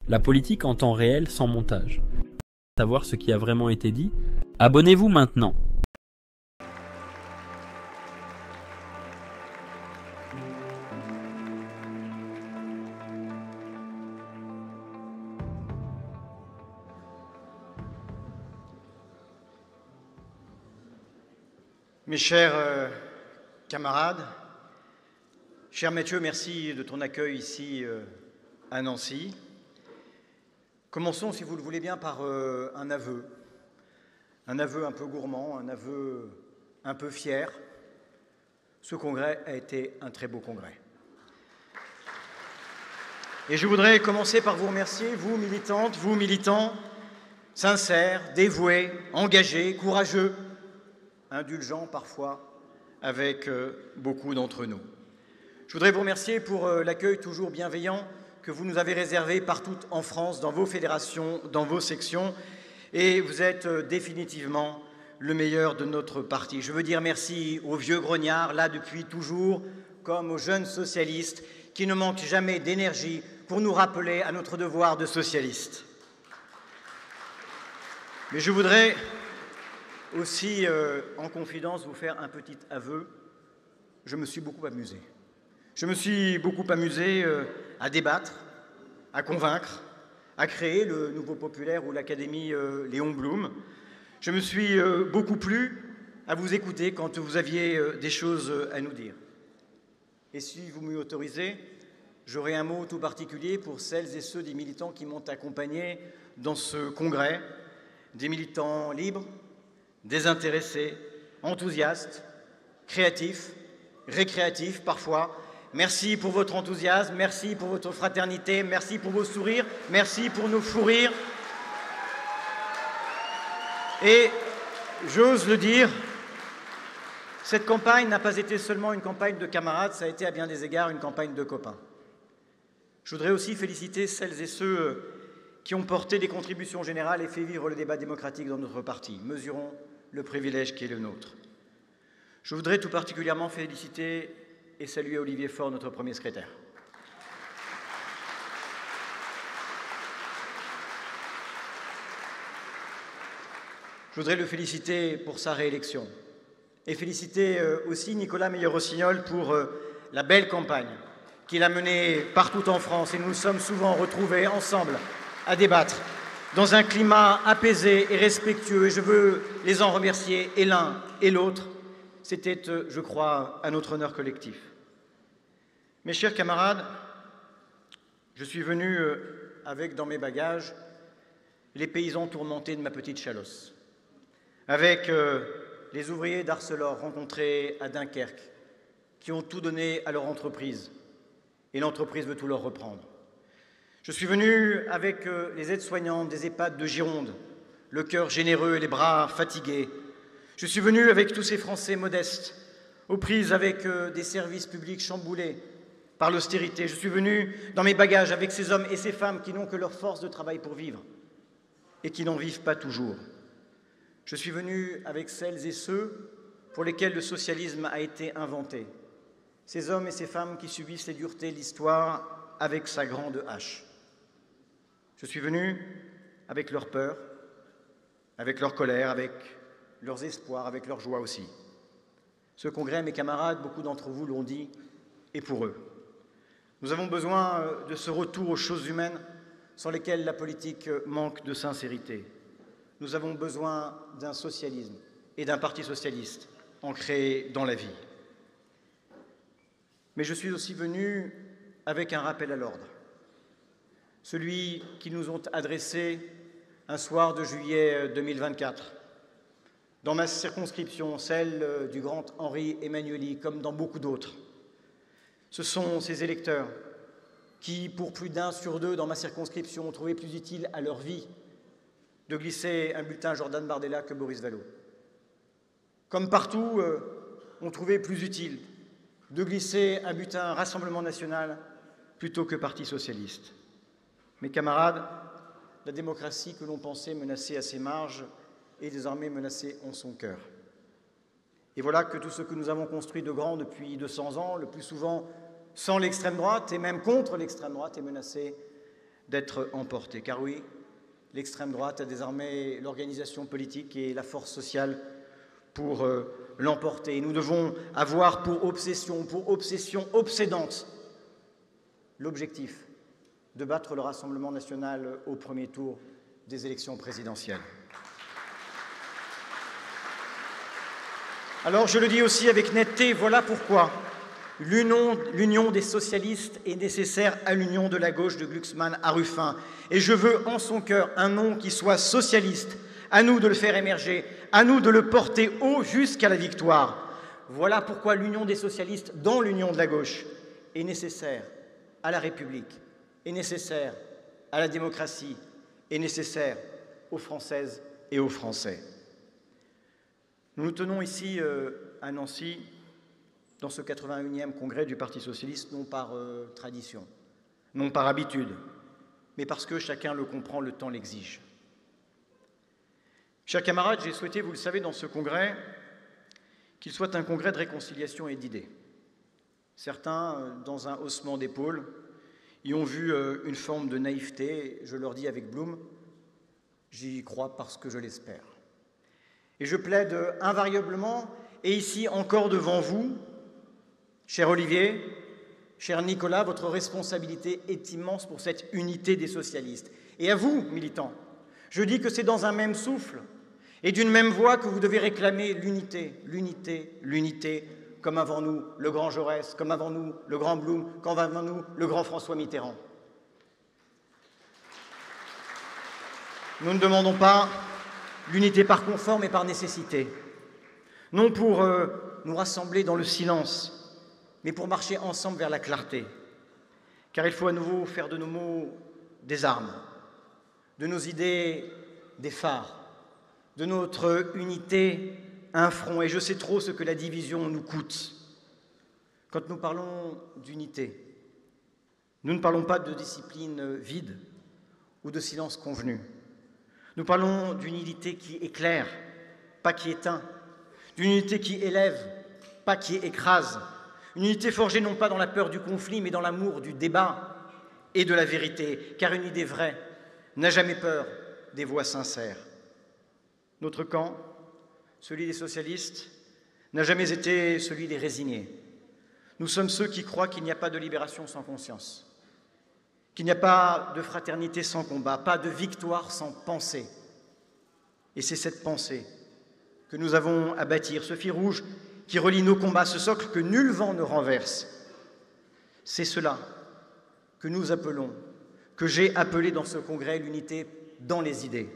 La politique en temps réel sans montage. Savoir ce qui a vraiment été dit? Abonnez-vous maintenant. Mes chers camarades, cher Mathieu, merci de ton accueil ici à Nancy. Commençons, si vous le voulez bien, par un aveu un peu gourmand, un aveu un peu fier. Ce congrès a été un très beau congrès. Et je voudrais commencer par vous remercier, vous militantes, vous militants, sincères, dévoués, engagés, courageux, indulgents parfois, avec beaucoup d'entre nous. Je voudrais vous remercier pour l'accueil toujours bienveillant que vous nous avez réservé partout en France, dans vos fédérations, dans vos sections, et vous êtes définitivement le meilleur de notre parti. Je veux dire merci aux vieux grognards, là depuis toujours, comme aux jeunes socialistes, qui ne manquent jamais d'énergie pour nous rappeler à notre devoir de socialistes. Mais je voudrais aussi, en confidence, vous faire un petit aveu. Je me suis beaucoup amusé. Je me suis beaucoup amusé à débattre, à convaincre, à créer le Nouveau Populaire ou l'Académie Léon Blum. Je me suis beaucoup plu à vous écouter quand vous aviez des choses à nous dire. Et si vous m'y autorisez, j'aurai un mot tout particulier pour celles et ceux des militants qui m'ont accompagné dans ce congrès, des militants libres, désintéressés, enthousiastes, créatifs, récréatifs parfois. Merci pour votre enthousiasme, merci pour votre fraternité, merci pour vos sourires, merci pour nos fous rires. Et j'ose le dire, cette campagne n'a pas été seulement une campagne de camarades, ça a été à bien des égards une campagne de copains. Je voudrais aussi féliciter celles et ceux qui ont porté des contributions générales et fait vivre le débat démocratique dans notre parti. Mesurons le privilège qui est le nôtre. Je voudrais tout particulièrement féliciter et saluer Olivier Faure, notre premier secrétaire. Je voudrais le féliciter pour sa réélection et féliciter aussi Nicolas Meyer-Rossignol pour la belle campagne qu'il a menée partout en France et nous nous sommes souvent retrouvés ensemble à débattre dans un climat apaisé et respectueux. Et je veux les en remercier, et l'un et l'autre. C'était, je crois, à notre honneur collectif. Mes chers camarades, je suis venu avec dans mes bagages les paysans tourmentés de ma petite Chalosse, avec les ouvriers d'Arcelor rencontrés à Dunkerque, qui ont tout donné à leur entreprise, et l'entreprise veut tout leur reprendre. Je suis venu avec les aides-soignantes des EHPAD de Gironde, le cœur généreux et les bras fatigués. Je suis venu avec tous ces Français modestes, aux prises avec des services publics chamboulés par l'austérité. Je suis venu dans mes bagages avec ces hommes et ces femmes qui n'ont que leur force de travail pour vivre et qui n'en vivent pas toujours. Je suis venu avec celles et ceux pour lesquels le socialisme a été inventé. Ces hommes et ces femmes qui subissent les duretés de l'histoire avec sa grande hache. Je suis venu avec leur peur, avec leur colère, avec leurs espoirs, avec leur joie aussi. Ce congrès, mes camarades, beaucoup d'entre vous l'ont dit, est pour eux. Nous avons besoin de ce retour aux choses humaines sans lesquelles la politique manque de sincérité. Nous avons besoin d'un socialisme et d'un parti socialiste ancré dans la vie. Mais je suis aussi venu avec un rappel à l'ordre, celui qu'ils nous ont adressé un soir de juillet 2024, dans ma circonscription, celle du grand Henri Emmanuelli, comme dans beaucoup d'autres. Ce sont ces électeurs qui, pour plus d'1 sur 2 dans ma circonscription, ont trouvé plus utile à leur vie de glisser un bulletin Jordan Bardella que Boris Vallaud. Comme partout, ont trouvé plus utile de glisser un bulletin Rassemblement national plutôt que Parti socialiste. Mes camarades, la démocratie que l'on pensait menacée à ses marges est désormais menacée en son cœur. Et voilà que tout ce que nous avons construit de grand depuis 200 ans, le plus souvent sans l'extrême droite et même contre l'extrême droite, est menacé d'être emporté. Car oui, l'extrême droite a désormais l'organisation politique et la force sociale pour l'emporter. Nous devons avoir pour obsession obsédante, l'objectif de battre le Rassemblement national au premier tour des élections présidentielles. Alors je le dis aussi avec netteté, voilà pourquoi l'union des socialistes est nécessaire à l'union de la gauche de Glucksmann à Ruffin. Et je veux en son cœur un nom qui soit socialiste. À nous de le faire émerger, à nous de le porter haut jusqu'à la victoire. Voilà pourquoi l'union des socialistes dans l'union de la gauche est nécessaire à la République, est nécessaire à la démocratie, est nécessaire aux Françaises et aux Français. Nous nous tenons ici à Nancy, dans ce 81e congrès du Parti socialiste, non par tradition, non par habitude, mais parce que chacun le comprend, le temps l'exige. Chers camarades, j'ai souhaité, vous le savez, dans ce congrès, qu'il soit un congrès de réconciliation et d'idées. Certains, dans un haussement d'épaule, y ont vu une forme de naïveté. Je leur dis avec Blum, j'y crois parce que je l'espère. Et je plaide invariablement, et ici encore devant vous, cher Olivier, cher Nicolas, votre responsabilité est immense pour cette unité des socialistes. Et à vous, militants, je dis que c'est dans un même souffle et d'une même voix que vous devez réclamer l'unité, l'unité, l'unité, comme avant nous le grand Jaurès, comme avant nous le grand Blum, comme avant nous le grand François Mitterrand. Nous ne demandons pas l'unité par confort, mais par nécessité. Non pour nous rassembler dans le silence, mais pour marcher ensemble vers la clarté. Car il faut à nouveau faire de nos mots des armes, de nos idées des phares, de notre unité un front. Et je sais trop ce que la division nous coûte. Quand nous parlons d'unité, nous ne parlons pas de discipline vide ou de silence convenu. Nous parlons d'une unité qui éclaire, pas qui éteint, d'une unité qui élève, pas qui écrase, une unité forgée non pas dans la peur du conflit, mais dans l'amour du débat et de la vérité, car une idée vraie n'a jamais peur des voix sincères. Notre camp, celui des socialistes, n'a jamais été celui des résignés. Nous sommes ceux qui croient qu'il n'y a pas de libération sans conscience, qu'il n'y a pas de fraternité sans combat, pas de victoire sans pensée. Et c'est cette pensée que nous avons à bâtir, ce fil rouge qui relie nos combats, ce socle que nul vent ne renverse. C'est cela que nous appelons, que j'ai appelé dans ce congrès l'unité dans les idées.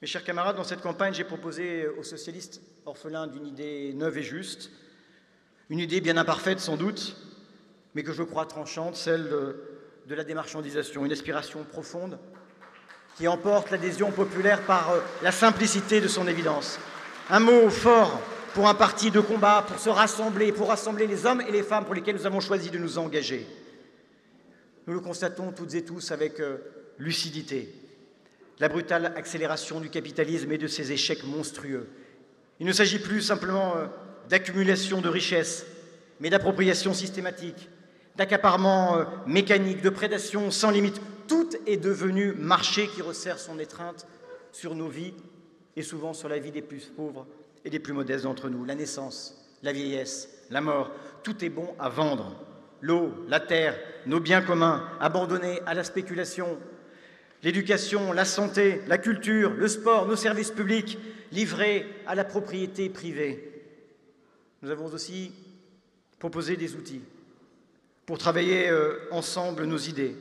Mes chers camarades, dans cette campagne, j'ai proposé aux socialistes orphelins d'une idée neuve et juste, une idée bien imparfaite sans doute, mais que je crois tranchante, celle de la démarchandisation, une aspiration profonde qui emporte l'adhésion populaire par la simplicité de son évidence. Un mot fort pour un parti de combat, pour se rassembler, pour rassembler les hommes et les femmes pour lesquels nous avons choisi de nous engager. Nous le constatons toutes et tous avec lucidité. La brutale accélération du capitalisme et de ses échecs monstrueux. Il ne s'agit plus simplement d'accumulation de richesses, mais d'appropriation systématique, d'accaparement mécanique, de prédation sans limite. Tout est devenu marché qui resserre son étreinte sur nos vies et souvent sur la vie des plus pauvres et des plus modestes d'entre nous. La naissance, la vieillesse, la mort, tout est bon à vendre. L'eau, la terre, nos biens communs, abandonnés à la spéculation, l'éducation, la santé, la culture, le sport, nos services publics, livrés à la propriété privée. Nous avons aussi proposé des outils pour travailler ensemble nos idées,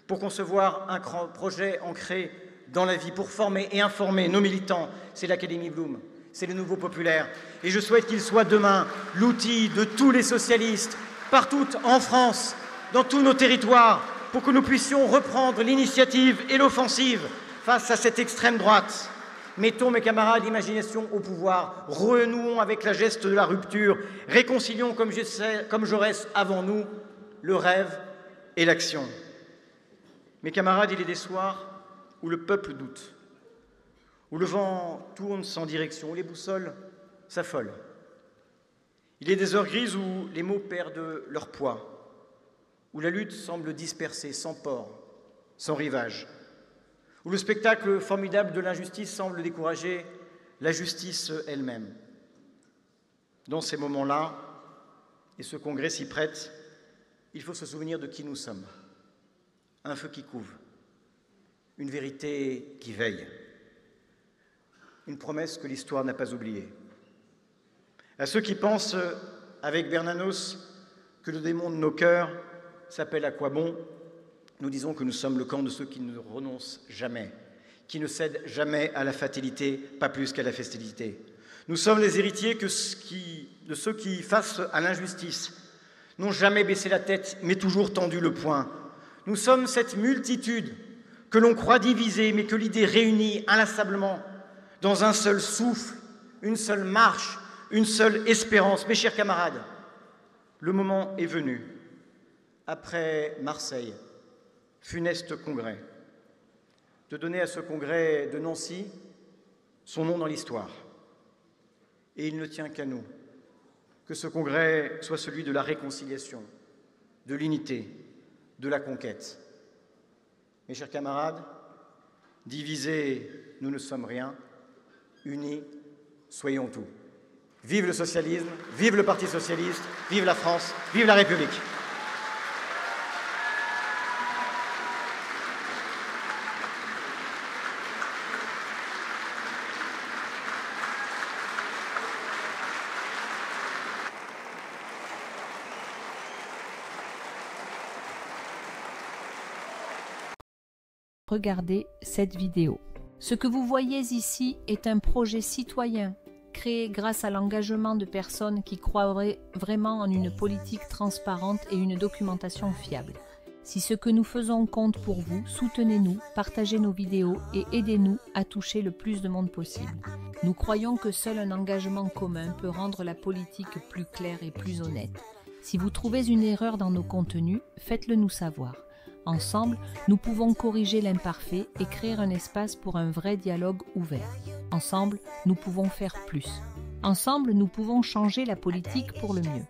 pour concevoir un grand projet ancré dans la vie, pour former et informer nos militants. C'est l'Académie Blum, c'est le Nouveau Populaire. Et je souhaite qu'il soit demain l'outil de tous les socialistes, partout en France, dans tous nos territoires, pour que nous puissions reprendre l'initiative et l'offensive face à cette extrême droite. Mettons, mes camarades, l'imagination au pouvoir, renouons avec la geste de la rupture, réconcilions comme Jaurès avant nous le rêve et l'action. Mes camarades, il est des soirs où le peuple doute, où le vent tourne sans direction, où les boussoles s'affolent. Il est des heures grises où les mots perdent leur poids, où la lutte semble dispersée, sans port, sans rivage, où le spectacle formidable de l'injustice semble décourager la justice elle-même. Dans ces moments-là, et ce congrès s'y prête, il faut se souvenir de qui nous sommes. Un feu qui couve, une vérité qui veille, une promesse que l'histoire n'a pas oubliée. À ceux qui pensent, avec Bernanos, que le démon de nos cœurs s'appelle à quoi bon, nous disons que nous sommes le camp de ceux qui ne renoncent jamais, qui ne cèdent jamais à la fatalité, pas plus qu'à la festivité. Nous sommes les héritiers de ceux qui, face à l'injustice, n'ont jamais baissé la tête, mais toujours tendu le poing. Nous sommes cette multitude que l'on croit divisée, mais que l'idée réunit inlassablement dans un seul souffle, une seule marche, une seule espérance. Mes chers camarades, le moment est venu, après Marseille, funeste congrès, de donner à ce congrès de Nancy son nom dans l'histoire. Et il ne tient qu'à nous que ce congrès soit celui de la réconciliation, de l'unité, de la conquête. Mes chers camarades, divisés, nous ne sommes rien, unis, soyons tout. Vive le socialisme, vive le Parti socialiste, vive la France, vive la République. Regardez cette vidéo. Ce que vous voyez ici est un projet citoyen créé grâce à l'engagement de personnes qui croient vraiment en une politique transparente et une documentation fiable. Si ce que nous faisons compte pour vous, soutenez-nous, partagez nos vidéos et aidez-nous à toucher le plus de monde possible. Nous croyons que seul un engagement commun peut rendre la politique plus claire et plus honnête. Si vous trouvez une erreur dans nos contenus, faites-le nous savoir. Ensemble, nous pouvons corriger l'imparfait et créer un espace pour un vrai dialogue ouvert. Ensemble, nous pouvons faire plus. Ensemble, nous pouvons changer la politique pour le mieux.